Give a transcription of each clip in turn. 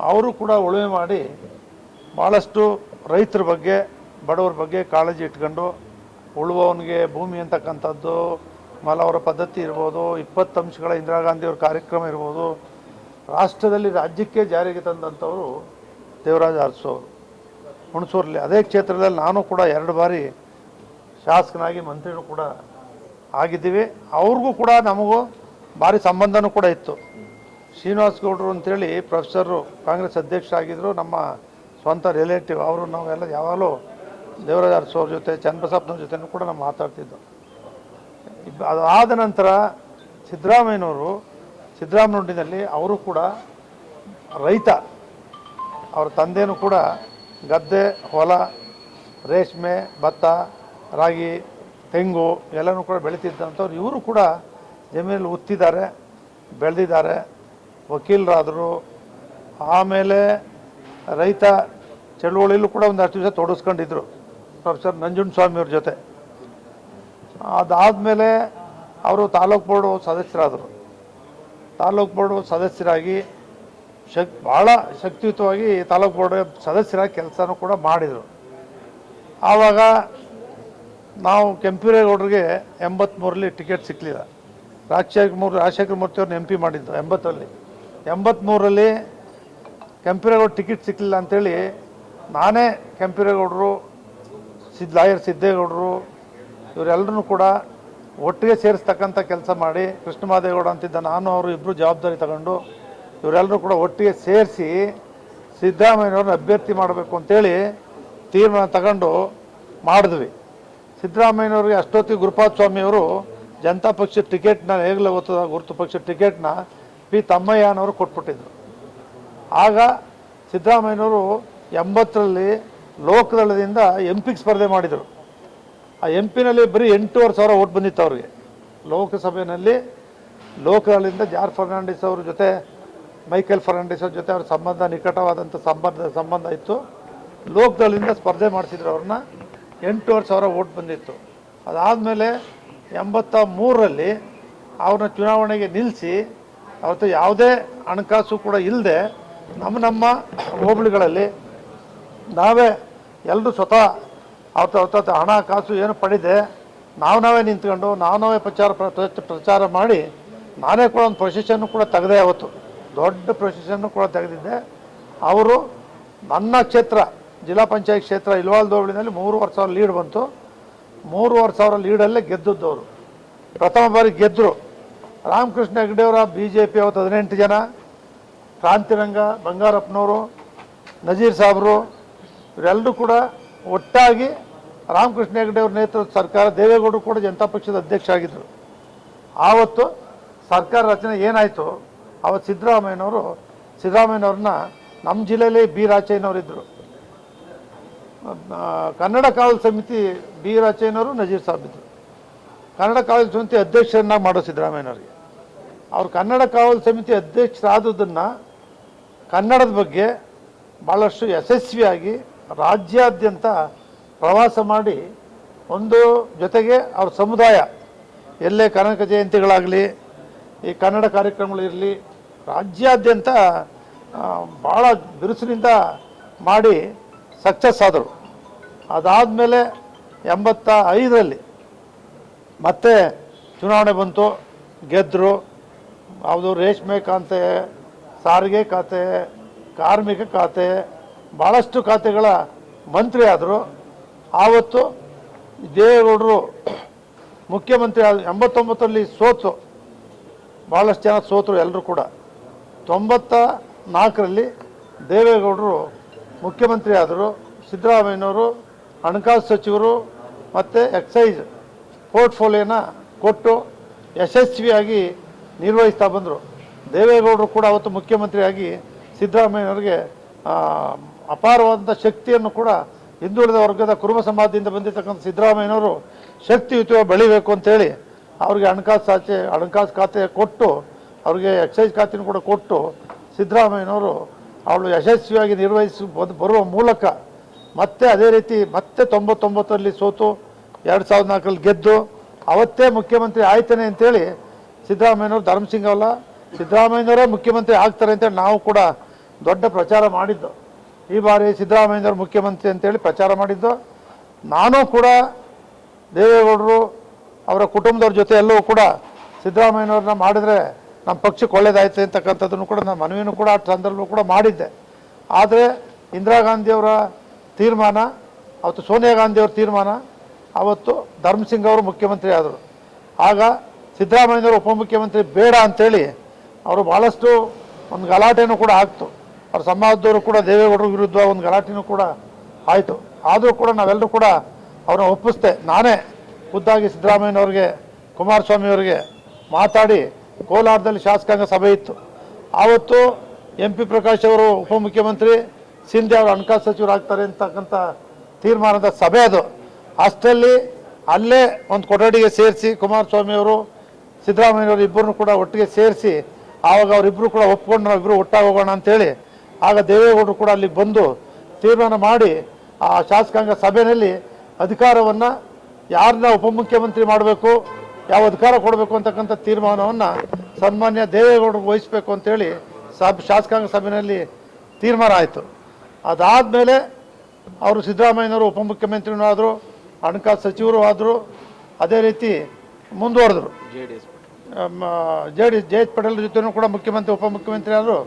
ಅವರು ಕೂಡ ಉಳುಮೆ ಮಾಡಿ ಭಾಳಷ್ಟು ರೈತರ ಬಗ್ಗೆ ಬಡವರ ಬಗ್ಗೆ ಕಾಳಜಿ ಇಟ್ಕೊಂಡು ಉಳುವವನಿಗೆ ಭೂಮಿ ಅಂತಕ್ಕಂಥದ್ದು ಅವರ ಪದ್ಧತಿ ಇರ್ಬೋದು, 20 ಅಂಶಗಳ ಇಂದಿರಾ ಗಾಂಧಿಯವ್ರ ಕಾರ್ಯಕ್ರಮ ಇರ್ಬೋದು, ರಾಷ್ಟ್ರದಲ್ಲಿ ರಾಜ್ಯಕ್ಕೆ ಜಾರಿಗೆ ತಂದಂಥವರು ದೇವರಾಜ ಅರಸು ಅವರು ಹುಣಸೂರಲ್ಲಿ. ಅದೇ ಕ್ಷೇತ್ರದಲ್ಲಿ ನಾನು ಕೂಡ 2 ಬಾರಿ ಶಾಸಕನಾಗಿ ಮಂತ್ರಿನೂ ಕೂಡ ಆಗಿದ್ದೀವಿ. ಅವ್ರಿಗೂ ಕೂಡ ನಮಗೂ ಭಾರಿ ಸಂಬಂಧನೂ ಕೂಡ ಇತ್ತು. ಶ್ರೀನಿವಾಸ್ ಗೌಡರು ಅಂತೇಳಿ ಪ್ರೊಫೆಸರು, ಕಾಂಗ್ರೆಸ್ ಅಧ್ಯಕ್ಷರಾಗಿದ್ದರು, ನಮ್ಮ ಸ್ವಂತ ರಿಲೇಟಿವ್. ಅವರು ನಾವೆಲ್ಲ ಯಾವಾಗಲೂ ದೇವರಾಜ ಅರಸು ಅವ್ರ ಜೊತೆ, ಚನ್ನಬಸಪ್ಪನವ್ರ ಜೊತೆನೂ ಕೂಡ ನಾವು ಮಾತಾಡ್ತಿದ್ದು. ಅದಾದ ನಂತರ ಸಿದ್ದರಾಮಯ್ಯನವರಿನಲ್ಲಿ ಅವರು ಕೂಡ ರೈತ, ಅವ್ರ ತಂದೆನೂ ಕೂಡ ಗದ್ದೆ, ಹೊಲ, ರೇಷ್ಮೆ, ಭತ್ತ, ರಾಗಿ, ತೆಂಗು ಎಲ್ಲನೂ ಕೂಡ ಬೆಳೀತಿದ್ದಂಥವ್ರು. ಇವರು ಕೂಡ ಜಮೀನಲ್ಲಿ ಉತ್ತಿದ್ದಾರೆ, ಬೆಳೆದಿದ್ದಾರೆ, ವಕೀಲರಾದರು. ಆಮೇಲೆ ರೈತ ಚಳುವಳಿಯಲ್ಲೂ ಕೂಡ ಒಂದಷ್ಟು ದಿವಸ ತೊಡಗಿಸ್ಕೊಂಡಿದ್ರು ಪ್ರೊಫೆಸರ್ ನಂಜುಂಡಸ್ವಾಮಿಯವ್ರ ಜೊತೆ. ಅದಾದಮೇಲೆ ಅವರು ತಾಲೂಕು ಬೋರ್ಡು ಸದಸ್ಯರಾದರು. ತಾಲೂಕು ಬೋರ್ಡು ಸದಸ್ಯರಾಗಿ ಭಾಳ ಶಕ್ತಿಯುತವಾಗಿ ತಾಲೂಕು ಬೋರ್ಡ್ ಸದಸ್ಯರಾಗಿ ಕೆಲಸನೂ ಕೂಡ ಮಾಡಿದರು. ಆವಾಗ ನಾವು ಕೆಂಪೇಗೌಡರಿಗೆ 83ರಲ್ಲಿ ಟಿಕೆಟ್ ಸಿಕ್ಕಲಿಲ್ಲ. ರಾಜಶೇಖರ ಮೂರ್ತಿಯವ್ರನ್ನ MP ಮಾಡಿದ್ದು 83ರಲ್ಲಿ ಕೆಂಪೇಗೌಡ ಟಿಕೆಟ್ ಸಿಕ್ಕಲಿಲ್ಲ ಅಂಥೇಳಿ ನಾನೇ ಕೆಂಪೇಗೌಡರು, ಲಾಯರ್ ಸಿದ್ದೇಗೌಡರು ಇವರೆಲ್ಲರೂ ಕೂಡ ಒಟ್ಟಿಗೆ ಸೇರಿಸ್ತಕ್ಕಂಥ ಕೆಲಸ ಮಾಡಿ, ಕೃಷ್ಣಮಾದೇಗೌಡ ಅಂತಿದ್ದ ನಾನು, ಅವರು ಇಬ್ಬರು ಜವಾಬ್ದಾರಿ ತಗೊಂಡು ಇವರೆಲ್ಲರೂ ಕೂಡ ಒಟ್ಟಿಗೆ ಸೇರಿಸಿ ಸಿದ್ದರಾಮಯ್ಯನವ್ರನ್ನ ಅಭ್ಯರ್ಥಿ ಮಾಡಬೇಕು ಅಂತೇಳಿ ತೀರ್ಮಾನ ತಗೊಂಡು ಮಾಡಿದ್ವಿ. ಸಿದ್ದರಾಮಯ್ಯನವ್ರಿಗೆ ಅಷ್ಟೊತ್ತಿಗೆ ಗುರುಪಾದ ಸ್ವಾಮಿಯವರು ಜನತಾ ಪಕ್ಷದ ಟಿಕೆಟ್ನ, ಹೇಗಲೇ ಗೊತ್ತದ ಗುರುತು ಪಕ್ಷದ ಟಿಕೆಟ್ನ P. ತಮ್ಮಯ್ಯನವರು ಕೊಟ್ಬಿಟ್ಟಿದ್ರು. ಆಗ ಸಿದ್ದರಾಮಯ್ಯನವರು 80ರಲ್ಲಿ ಲೋಕದಳದಿಂದ MP ಸ್ಪರ್ಧೆ ಮಾಡಿದರು. ಆ MP ಬರೀ 8,500 ಓಟ್ ಬಂದಿತ್ತು ಅವ್ರಿಗೆ. ಲೋಕಸಭೆಯಲ್ಲಿ ಲೋಕದಳದಿಂದ ಜಾರ್ಜ್ ಫರ್ನಾಂಡಿಸ್ ಅವ್ರ ಜೊತೆ, ಮೈಕೇಲ್ ಫರ್ನಾಂಡಿಸ್ ಅವ್ರ ಜೊತೆ ಅವ್ರ ಸಂಬಂಧ, ನಿಕಟವಾದಂಥ ಸಂಬಂಧ ಇತ್ತು. ಲೋಕದಳದಿಂದ ಸ್ಪರ್ಧೆ ಮಾಡಿಸಿದ್ರು ಅವ್ರನ್ನ. 8,500 ಓಟ್ ಬಂದಿತ್ತು. ಅದಾದಮೇಲೆ 83ರಲ್ಲಿ ಅವ್ರನ್ನ ಚುನಾವಣೆಗೆ ನಿಲ್ಲಿಸಿ, ಅವತ್ತು ಯಾವುದೇ ಹಣಕಾಸು ಕೂಡ ಇಲ್ಲದೆ ನಮ್ಮ ಹೋಬಳಿಗಳಲ್ಲಿ ನಾವೇ ಎಲ್ಲರೂ ಸ್ವತಃ ಅವತ್ತು ಹಣ ಕಾಸು ಏನು ಪಡೆದೆ ನಾವೇ ನಿಂತ್ಕೊಂಡು ನಾವೇ ಪ್ರಚಾರ ಮಾಡಿ, ನಾನೇ ಕೂಡ ಒಂದು ಪ್ರೊಸೆಷನ್ನು ಕೂಡ ತೆಗೆದೆ. ಅವತ್ತು ದೊಡ್ಡ ಪ್ರೊಸೆಷನ್ನು ಕೂಡ ತೆಗೆದಿದ್ದೆ. ಅವರು ನನ್ನ ಕ್ಷೇತ್ರ, ಜಿಲ್ಲಾ ಪಂಚಾಯತ್ ಕ್ಷೇತ್ರ ಇಲ್ವಾಲ್ ಹೋಬಳಿನಲ್ಲಿ 3,500 ಲೀಡ್ ಬಂತು. 3,500 ಲೀಡಲ್ಲೇ ಗೆದ್ದವರು. ಪ್ರಥಮ ಬಾರಿ ಗೆದ್ದರು. ರಾಮಕೃಷ್ಣ ಹೆಗಡೆಯವರ BJP ಅವತ್ತು 18 ಜನ, ಕ್ರಾಂತಿರಂಗ, ಬಂಗಾರಪ್ಪನವರು, ನಜೀರ್ ಸಾಬ್ರು ಇವರೆಲ್ಲರೂ ಕೂಡ ಒಟ್ಟಾಗಿ ರಾಮಕೃಷ್ಣ ಹೆಗಡೆಯವ್ರ ನೇತೃತ್ವದ ಸರ್ಕಾರ, ದೇವೇಗೌಡರು ಕೂಡ ಜನತಾ ಪಕ್ಷದ ಅಧ್ಯಕ್ಷ ಆಗಿದ್ದರು. ಆವತ್ತು ಸರ್ಕಾರ ರಚನೆ ಏನಾಯಿತು, ಅವತ್ತು ಸಿದ್ದರಾಮಯ್ಯನವ್ರನ್ನ ನಮ್ಮ ಜಿಲ್ಲೆಯಲ್ಲಿ B. ರಾಚಯ್ಯನವರಿದ್ದರು. ಕನ್ನಡ ಕಾವಲು ಸಮಿತಿ B. ರಾಚಯ್ಯನವರು, ನಜೀರ್ ಸಾಬ್ ಇದ್ದರು. ಕನ್ನಡ ಕಾವಲು ಸಮಿತಿ ಅಧ್ಯಕ್ಷರನ್ನ ಮಾಡೋ ಸಿದ್ದರಾಮಯ್ಯನವ್ರಿಗೆ. ಅವರು ಕನ್ನಡ ಕಾವಲು ಸಮಿತಿ ಅಧ್ಯಕ್ಷರಾದದನ್ನು ಕನ್ನಡದ ಬಗ್ಗೆ ಭಾಳಷ್ಟು ಯಶಸ್ವಿಯಾಗಿ ರಾಜ್ಯಾದ್ಯಂತ ಪ್ರವಾಸ ಮಾಡಿ, ಒಂದು ಜೊತೆಗೆ ಅವ್ರ ಸಮುದಾಯ ಎಲ್ಲೇ ಕನಕ ಜಯಂತಿಗಳಾಗಲಿ, ಈ ಕನ್ನಡ ಕಾರ್ಯಕ್ರಮಗಳಿರಲಿ, ರಾಜ್ಯಾದ್ಯಂತ ಭಾಳ ಬಿರುಸಿನಿಂದ ಮಾಡಿ ಸಕ್ಸಸ್ ಆದರು. ಅದಾದಮೇಲೆ 85ರಲ್ಲಿ ಮತ್ತೆ ಚುನಾವಣೆ ಬಂತು, ಗೆದ್ದರು. ಯಾವುದು ರೇಷ್ಮೆ ಖಾತೆ, ಸಾರಿಗೆ ಖಾತೆ, ಕಾರ್ಮಿಕ ಖಾತೆ, ಭಾಳಷ್ಟು ಖಾತೆಗಳ ಮಂತ್ರಿ ಆದರು. ಆವತ್ತು ದೇವೇಗೌಡರು ಮುಖ್ಯಮಂತ್ರಿ 89ರಲ್ಲಿ ಸೋತು, ಭಾಳಷ್ಟು ಜನ ಸೋತರು ಎಲ್ಲರೂ ಕೂಡ. 94ರಲ್ಲಿ ದೇವೇಗೌಡರು ಮುಖ್ಯಮಂತ್ರಿ ಆದರು. ಸಿದ್ದರಾಮಯ್ಯನವರು ಹಣಕಾಸು ಸಚಿವರು ಮತ್ತು ಎಕ್ಸೈಸ್ ಪೋರ್ಟ್ಫೋಲಿಯೋನ ಕೊಟ್ಟು ಯಶಸ್ವಿಯಾಗಿ ನಿರ್ವಹಿಸ್ತಾ ಬಂದರು. ದೇವೇಗೌಡರು ಕೂಡ ಅವತ್ತು ಮುಖ್ಯಮಂತ್ರಿಯಾಗಿ ಸಿದ್ದರಾಮಯ್ಯನವರಿಗೆ ಅಪಾರವಾದಂಥ ಶಕ್ತಿಯನ್ನು ಕೂಡ, ಹಿಂದುಳಿದ ವರ್ಗದ ಕುರುಬ ಸಮಾಜದಿಂದ ಬಂದಿರತಕ್ಕಂಥ ಸಿದ್ದರಾಮಯ್ಯನವರು ಶಕ್ತಿಯುತವಾಗಿ ಬೆಳಿಬೇಕು ಅಂತೇಳಿ ಅವ್ರಿಗೆ ಹಣಕಾಸು ಖಾತೆ ಕೊಟ್ಟು, ಅವ್ರಿಗೆ ಎಕ್ಸೈಸ್ ಖಾತೆನೂ ಕೂಡ ಕೊಟ್ಟು, ಸಿದ್ದರಾಮಯ್ಯನವರು ಅವಳು ಯಶಸ್ವಿಯಾಗಿ ನಿರ್ವಹಿಸಿ ಬರುವ ಮೂಲಕ ಮತ್ತೆ ಅದೇ ರೀತಿ ಮತ್ತೆ 99ರಲ್ಲಿ ಸೋತು 2004ರಲ್ಲಿ ಗೆದ್ದು ಅವತ್ತೇ ಮುಖ್ಯಮಂತ್ರಿ ಆಯ್ತಾನೆ ಅಂತೇಳಿ ಸಿದ್ದರಾಮಯ್ಯನವರು, ಧರ್ಮಸಿಂಗ್ ಅವಲ್ಲ ಸಿದ್ದರಾಮಯ್ಯನವರೇ ಮುಖ್ಯಮಂತ್ರಿ ಆಗ್ತಾರೆ ಅಂತೇಳಿ ನಾವು ಕೂಡ ದೊಡ್ಡ ಪ್ರಚಾರ ಮಾಡಿದ್ದು. ಈ ಬಾರಿ ಸಿದ್ದರಾಮಯ್ಯನವರು ಮುಖ್ಯಮಂತ್ರಿ ಅಂತೇಳಿ ಪ್ರಚಾರ ಮಾಡಿದ್ದು. ನಾನು ಕೂಡ ದೇವೇಗೌಡರು ಅವರ ಕುಟುಂಬದವ್ರ ಜೊತೆ ಎಲ್ಲವೂ ಕೂಡ ಸಿದ್ದರಾಮಯ್ಯನವ್ರನ್ನ ಮಾಡಿದರೆ ನಮ್ಮ ಪಕ್ಷಕ್ಕೆ ಒಳ್ಳೇದಾಯ್ತು ಅಂತಕ್ಕಂಥದ್ದನ್ನು ಕೂಡ ನಾನು ಮನವಿನೂ ಕೂಡ ಆ ಸಂದರ್ಭ ಕೂಡ ಮಾಡಿದ್ದೆ. ಆದರೆ ಇಂದಿರಾ ಗಾಂಧಿಯವರ ತೀರ್ಮಾನ, ಅವತ್ತು ಸೋನಿಯಾ ಗಾಂಧಿಯವ್ರ ತೀರ್ಮಾನ, ಅವತ್ತು ಧರ್ಮಸಿಂಗ್ ಅವರು ಮುಖ್ಯಮಂತ್ರಿ ಆದರು. ಆಗ ಸಿದ್ದರಾಮಯ್ಯನವರು ಉಪಮುಖ್ಯಮಂತ್ರಿ ಬೇಡ ಅಂಥೇಳಿ ಅವರು ಭಾಳಷ್ಟು ಒಂದು ಗಲಾಟೆನೂ ಕೂಡ ಆಗ್ತು. ಅವ್ರ ಸಮಾಜದವರು ಕೂಡ ದೇವೇಗೌಡರ ವಿರುದ್ಧ ಒಂದು ಗಲಾಟೆನೂ ಕೂಡ ಆಯಿತು. ಆದರೂ ಕೂಡ ನಾವೆಲ್ಲರೂ ಕೂಡ ಅವ್ರನ್ನ ಒಪ್ಪಿಸ್ದೆ. ನಾನೇ ಖುದ್ದಾಗಿ ಸಿದ್ದರಾಮಯ್ಯನವ್ರಿಗೆ, ಕುಮಾರಸ್ವಾಮಿ ಅವರಿಗೆ ಮಾತಾಡಿ ಕೋಲಾರದಲ್ಲಿ ಶಾಸಕಾಂಗ ಸಭೆ ಇತ್ತು. ಆವತ್ತು MP ಪ್ರಕಾಶ್ ಅವರು ಉಪಮುಖ್ಯಮಂತ್ರಿ, ಸಿಂಧೆ ಅವರು ಹಣಕಾಸು ಸಚಿವರಾಗ್ತಾರೆ ಅಂತಕ್ಕಂಥ ತೀರ್ಮಾನದ ಸಭೆ ಅದು. ಅಷ್ಟರಲ್ಲಿ ಅಲ್ಲೇ ಒಂದು ಕೊಠಡಿಗೆ ಸೇರಿಸಿ ಕುಮಾರಸ್ವಾಮಿ ಅವರು, ಸಿದ್ದರಾಮಯ್ಯವರು ಇಬ್ಬರನ್ನು ಕೂಡ ಒಟ್ಟಿಗೆ ಸೇರಿಸಿ ಆವಾಗ ಅವರಿಬ್ಬರು ಕೂಡ ಒಪ್ಕೊಂಡು ನಾವಿಬ್ಬರು ಒಟ್ಟಾಗಿ ಹೋಗೋಣ ಅಂಥೇಳಿ ಆಗ ದೇವೇಗೌಡರು ಕೂಡ ಅಲ್ಲಿಗೆ ಬಂದು ತೀರ್ಮಾನ ಮಾಡಿ ಆ ಶಾಸಕಾಂಗ ಸಭೆಯಲ್ಲಿ ಅಧಿಕಾರವನ್ನು ಯಾರನ್ನ ಉಪಮುಖ್ಯಮಂತ್ರಿ ಮಾಡಬೇಕು, ಯಾವ ಅಧಿಕಾರ ಕೊಡಬೇಕು ಅಂತಕ್ಕಂಥ ತೀರ್ಮಾನವನ್ನು ಸನ್ಮಾನ್ಯ ದೇವೇಗೌಡರಿಗೆ ವಹಿಸಬೇಕು ಅಂತೇಳಿ ಶಾಸಕಾಂಗ ಸಭೆಯಲ್ಲಿ ತೀರ್ಮಾನ ಆಯಿತು. ಅದಾದಮೇಲೆ ಅವರು ಸಿದ್ದರಾಮಯ್ಯನವರು ಉಪಮುಖ್ಯಮಂತ್ರಿನೂ ಆದರು, ಹಣಕಾಸು ಸಚಿವರು ಆದರು. ಅದೇ ರೀತಿ ಮುಂದುವರೆದರು. ಜೆ.ಎಚ್. ಪಟೇಲ್ ಜೊತೆನೂ ಕೂಡ ಮುಖ್ಯಮಂತ್ರಿ ಉಪಮುಖ್ಯಮಂತ್ರಿ ಆದರು.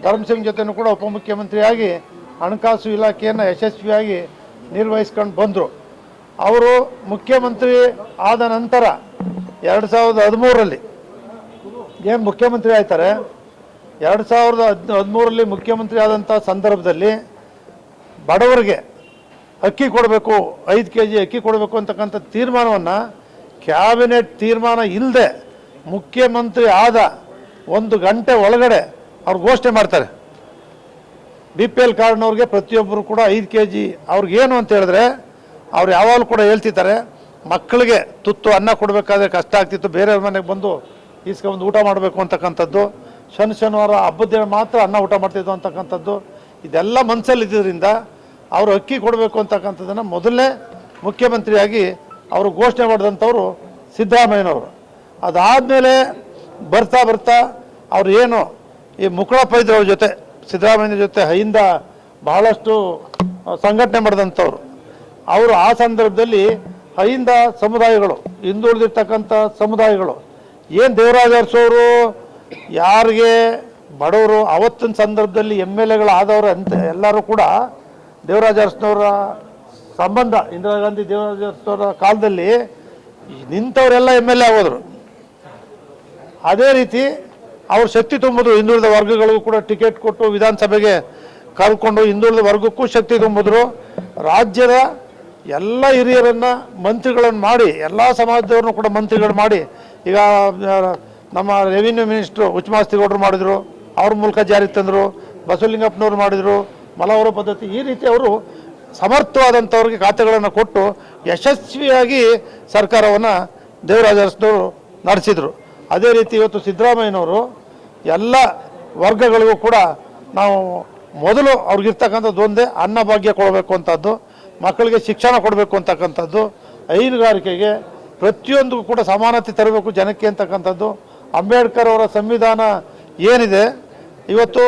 ಧರ್ಮಸಿಂಗ್ ಜೊತೆನೂ ಕೂಡ ಉಪಮುಖ್ಯಮಂತ್ರಿಯಾಗಿ ಹಣಕಾಸು ಇಲಾಖೆಯನ್ನು ಯಶಸ್ವಿಯಾಗಿ ನಿರ್ವಹಿಸ್ಕೊಂಡು ಬಂದರು. ಅವರು ಮುಖ್ಯಮಂತ್ರಿ ಆದ ನಂತರ 2013ರಲ್ಲಿ ಏನು ಮುಖ್ಯಮಂತ್ರಿ ಆಯ್ತಾರೆ, 2013ರಲ್ಲಿ ಮುಖ್ಯಮಂತ್ರಿ ಆದಂಥ ಸಂದರ್ಭದಲ್ಲಿ ಬಡವರಿಗೆ ಅಕ್ಕಿ ಕೊಡಬೇಕು, 5 kg ಅಕ್ಕಿ ಕೊಡಬೇಕು ಅಂತಕ್ಕಂಥ ತೀರ್ಮಾನವನ್ನು ಕ್ಯಾಬಿನೆಟ್ ತೀರ್ಮಾನ ಇಲ್ಲದೆ ಮುಖ್ಯಮಂತ್ರಿ ಆದ 1 ಗಂಟೆ ಒಳಗಡೆ ಅವ್ರು ಘೋಷಣೆ ಮಾಡ್ತಾರೆ. BPL ಕಾರ್ಡ್ನವ್ರಿಗೆ ಪ್ರತಿಯೊಬ್ಬರು ಕೂಡ 5 kg. ಅವ್ರಿಗೇನು ಅಂತ ಹೇಳಿದ್ರೆ ಅವ್ರು ಯಾವಾಗಲೂ ಕೂಡ ಹೇಳ್ತಿದ್ದಾರೆ, ಮಕ್ಕಳಿಗೆ ತುತ್ತು ಅನ್ನ ಕೊಡಬೇಕಾದ್ರೆ ಕಷ್ಟ ಆಗ್ತಿತ್ತು, ಬೇರೆಯವ್ರ ಮನೆಗೆ ಬಂದು ಈಸ್ಕೊಂಡು ಊಟ ಮಾಡಬೇಕು ಅಂತಕ್ಕಂಥದ್ದು. ಶನಿವಾರ ಹಬ್ಬದ ಮಾತ್ರ ಅನ್ನ ಊಟ ಮಾಡ್ತಿದ್ದು ಅಂತಕ್ಕಂಥದ್ದು. ಇದೆಲ್ಲ ಮನಸ್ಸಲ್ಲಿ ಇದ್ದಿದ್ದರಿಂದ ಅವರು ಅಕ್ಕಿ ಕೊಡಬೇಕು ಅಂತಕ್ಕಂಥದ್ದನ್ನು ಮೊದಲನೇ ಮುಖ್ಯಮಂತ್ರಿಯಾಗಿ ಅವರು ಘೋಷಣೆ ಮಾಡಿದಂಥವ್ರು ಸಿದ್ದರಾಮಯ್ಯನವರು. ಅದಾದಮೇಲೆ ಬರ್ತಾ ಬರ್ತಾ ಅವ್ರು ಏನು ಈ ಮುಕಳಪ್ಪ ಇದ್ರವ್ರ ಜೊತೆ, ಸಿದ್ದರಾಮಯ್ಯನ ಜೊತೆ ಹೈಯಿಂದ ಬಹಳಷ್ಟು ಸಂಘಟನೆ ಮಾಡಿದಂಥವ್ರು. ಅವರು ಆ ಸಂದರ್ಭದಲ್ಲಿ ಹೈಯಿಂದ ಸಮುದಾಯಗಳು, ಹಿಂದುಳಿದಿರ್ತಕ್ಕಂಥ ಸಮುದಾಯಗಳು ಏನು ದೇವರಾಜ ಅರಸವರು ಯಾರಿಗೆ ಬಡವರು ಅವತ್ತಿನ ಸಂದರ್ಭದಲ್ಲಿ MLA ಆದವರು ಅಂತ ಎಲ್ಲರೂ ಕೂಡ ದೇವರಾಜ ಅರಸನವರ ಸಂಬಂಧ, ಇಂದಿರಾ ಗಾಂಧಿ ದೇವರಾಜ ಅರಸನವರ ಕಾಲದಲ್ಲಿ ನಿಂತವರೆಲ್ಲ MLA ಆಗೋದ್ರು. ಅದೇ ರೀತಿ ಅವ್ರು ಶಕ್ತಿ ತುಂಬಿದ್ರು. ಹಿಂದುಳಿದ ವರ್ಗಗಳಿಗೂ ಕೂಡ ಟಿಕೆಟ್ ಕೊಟ್ಟು ವಿಧಾನಸಭೆಗೆ ಕರ್ಕೊಂಡು ಹಿಂದುಳಿದ ವರ್ಗಕ್ಕೂ ಶಕ್ತಿ ತುಂಬಿದ್ರು. ರಾಜ್ಯದ ಎಲ್ಲ ಹಿರಿಯರನ್ನು ಮಂತ್ರಿಗಳನ್ನು ಮಾಡಿ, ಎಲ್ಲ ಸಮಾಜದವ್ರನ್ನೂ ಕೂಡ ಮಂತ್ರಿಗಳು ಮಾಡಿ, ಈಗ ನಮ್ಮ ರೆವಿನ್ಯೂ ಮಿನಿಸ್ಟ್ರು ಹುಚ್ಚಮಾಸ್ತಿಗೌಡರು ಮಾಡಿದರು, ಅವ್ರ ಮೂಲಕ ಜಾರಿಗೆ ತಂದರು. ಬಸವಲಿಂಗಪ್ಪನವ್ರು ಮಾಡಿದರು, ಮಲವರ ಪದ್ಧತಿ. ಈ ರೀತಿ ಅವರು ಸಮರ್ಥವಾದಂಥವ್ರಿಗೆ ಖಾತೆಗಳನ್ನು ಕೊಟ್ಟು ಯಶಸ್ವಿಯಾಗಿ ಸರ್ಕಾರವನ್ನು ದೇವರಾಜ ಅರಸನವರು ನಡೆಸಿದರು. ಅದೇ ರೀತಿ ಇವತ್ತು ಸಿದ್ದರಾಮಯ್ಯನವರು ಎಲ್ಲ ವರ್ಗಗಳಿಗೂ ಕೂಡ ನಾವು ಮೊದಲು ಅವ್ರಿಗಿರ್ತಕ್ಕಂಥದ್ದು ಒಂದೇ ಅನ್ನಭಾಗ್ಯ ಕೊಡಬೇಕು ಅಂತದ್ದು, ಮಕ್ಕಳಿಗೆ ಶಿಕ್ಷಣ ಕೊಡಬೇಕು ಅಂತಕ್ಕಂಥದ್ದು, ಹೈನುಗಾರಿಕೆಗೆ ಪ್ರತಿಯೊಂದಕ್ಕೂ ಕೂಡ ಸಮಾನತೆ ತರಬೇಕು ಜನಕ್ಕೆ ಅಂತಕ್ಕಂಥದ್ದು. ಅಂಬೇಡ್ಕರ್ ಅವರ ಸಂವಿಧಾನ ಏನಿದೆ, ಇವತ್ತು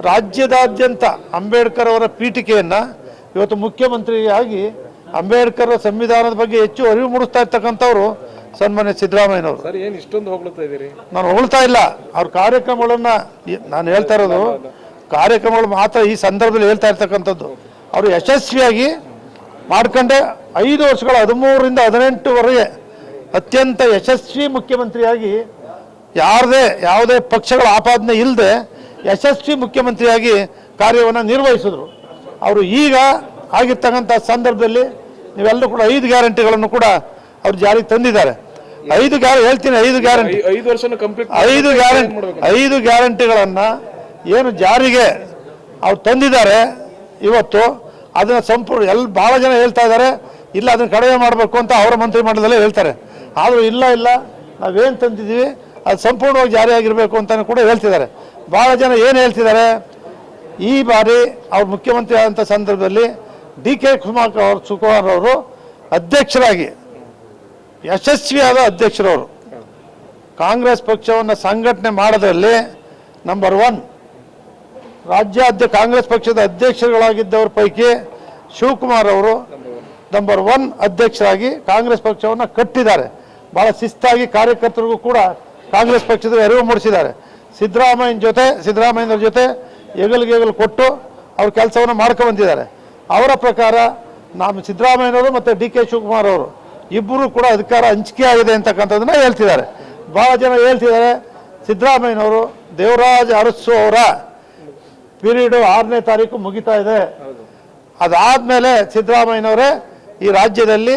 ರಾಜ್ಯದಾದ್ಯಂತ ಅಂಬೇಡ್ಕರ್ ಅವರ ಪೀಠಿಕೆಯನ್ನು ಇವತ್ತು ಮುಖ್ಯಮಂತ್ರಿಯಾಗಿ ಅಂಬೇಡ್ಕರ್ ಸಂವಿಧಾನದ ಬಗ್ಗೆ ಹೆಚ್ಚು ಅರಿವು ಮೂಡಿಸ್ತಾ ಇರ್ತಕ್ಕಂಥವ್ರು ಸನ್ಮಾನ್ಯ ಸಿದ್ದರಾಮಯ್ಯನವರು. ಸರ್, ಏನು ಇಷ್ಟೊಂದು ಹೊಗಳ್ತಾ ಇದ್ದೀರಿ? ನಾನು ಹೊಗಳ್ತಾ ಇಲ್ಲ, ಅವ್ರ ಕಾರ್ಯಕ್ರಮಗಳನ್ನು ನಾನು ಹೇಳ್ತಾ ಇರೋದು ಕಾರ್ಯಕ್ರಮಗಳು ಮಾತ್ರ ಈ ಸಂದರ್ಭದಲ್ಲಿ ಹೇಳ್ತಾ ಇರ್ತಕ್ಕಂಥದ್ದು. ಅವರು ಯಶಸ್ವಿಯಾಗಿ ಮಾಡ್ಕೊಂಡೆ 5 ವರ್ಷಗಳ 13ರಿಂದ 18ವರೆಗೆ ಅತ್ಯಂತ ಯಶಸ್ವಿ ಮುಖ್ಯಮಂತ್ರಿಯಾಗಿ ಯಾವುದೇ ಪಕ್ಷಗಳ ಆಪಾದನೆ ಇಲ್ಲದೆ ಯಶಸ್ವಿ ಮುಖ್ಯಮಂತ್ರಿಯಾಗಿ ಕಾರ್ಯವನ್ನು ನಿರ್ವಹಿಸಿದ್ರು. ಅವರು ಈಗ ಆಗಿರ್ತಕ್ಕಂಥ ಸಂದರ್ಭದಲ್ಲಿ ನೀವೆಲ್ಲರೂ ಕೂಡ 5 ಗ್ಯಾರಂಟಿಗಳನ್ನು ಕೂಡ ಅವ್ರು ಜಾರಿಗೆ ತಂದಿದ್ದಾರೆ. 5 ಗ್ಯಾರಂಟಿ 5 ವರ್ಷ ಕಂಪ್ಲೀಟ್ 5 ಗ್ಯಾರಂಟಿಗಳನ್ನು ಏನು ಜಾರಿಗೆ ಅವ್ರು ತಂದಿದ್ದಾರೆ ಇವತ್ತು, ಅದನ್ನು ಸಂಪೂರ್ಣ ಭಾಳ ಜನ ಹೇಳ್ತಾ ಇದ್ದಾರೆ, ಇಲ್ಲ ಅದನ್ನು ಕಡಿಮೆ ಮಾಡಬೇಕು ಅಂತ ಅವರ ಮಂತ್ರಿಮಂಡಲದಲ್ಲೇ ಹೇಳ್ತಾರೆ. ಆದರೂ ಇಲ್ಲ ನಾವೇನು ತಂದಿದ್ದೀವಿ ಅದು ಸಂಪೂರ್ಣವಾಗಿ ಜಾರಿಯಾಗಿರಬೇಕು ಅಂತಲೂ ಕೂಡ ಹೇಳ್ತಿದ್ದಾರೆ. ಭಾಳ ಜನ ಏನು ಹೇಳ್ತಿದ್ದಾರೆ, ಈ ಬಾರಿ ಅವ್ರು ಮುಖ್ಯಮಂತ್ರಿ ಆದಂಥ ಸಂದರ್ಭದಲ್ಲಿ DK ಶಿವಕುಮಾರ್ ಅವರು ಅಧ್ಯಕ್ಷರಾಗಿ ಯಶಸ್ವಿಯಾದ ಅಧ್ಯಕ್ಷರವರು ಕಾಂಗ್ರೆಸ್ ಪಕ್ಷವನ್ನು ಸಂಘಟನೆ ಮಾಡೋದ್ರಲ್ಲಿ ನಂಬರ್ 1. ಕಾಂಗ್ರೆಸ್ ಪಕ್ಷದ ಅಧ್ಯಕ್ಷರುಗಳಾಗಿದ್ದವರ ಪೈಕಿ ಶಿವಕುಮಾರ್ ಅವರು ನಂಬರ್ 1 ಅಧ್ಯಕ್ಷರಾಗಿ ಕಾಂಗ್ರೆಸ್ ಪಕ್ಷವನ್ನು ಕಟ್ಟಿದ್ದಾರೆ. ಭಾಳ ಶಿಸ್ತಾಗಿ ಕಾರ್ಯಕರ್ತರಿಗೂ ಕೂಡ ಕಾಂಗ್ರೆಸ್ ಪಕ್ಷದ ಅರಿವು ಮೂಡಿಸಿದ್ದಾರೆ. ಸಿದ್ದರಾಮಯ್ಯನವ್ರ ಜೊತೆ ಹೆಗಲಿಗೆ ಕೊಟ್ಟು ಅವ್ರ ಕೆಲಸವನ್ನು ಮಾಡ್ಕೊಂಡು ಬಂದಿದ್ದಾರೆ. ಅವರ ಪ್ರಕಾರ ನಮ್ಮ ಸಿದ್ದರಾಮಯ್ಯನವರು ಮತ್ತು ಡಿ ಕೆ ಶಿವಕುಮಾರ್ ಅವರು ಇಬ್ಬರು ಕೂಡ ಅಧಿಕಾರ ಹಂಚಿಕೆ ಆಗಿದೆ ಅಂತಕ್ಕಂಥದ್ದನ್ನ ಹೇಳ್ತಿದ್ದಾರೆ. ಭಾಳ ಜನ ಹೇಳ್ತಿದ್ದಾರೆ ಸಿದ್ದರಾಮಯ್ಯನವರು ದೇವರಾಜ್ ಅರಸು ಅವರ ಪೀರಿಯಡು 6ನೇ ತಾರೀಕು ಮುಗಿತಾ ಇದೆ, ಅದಾದಮೇಲೆ ಸಿದ್ದರಾಮಯ್ಯನವರೇ ಈ ರಾಜ್ಯದಲ್ಲಿ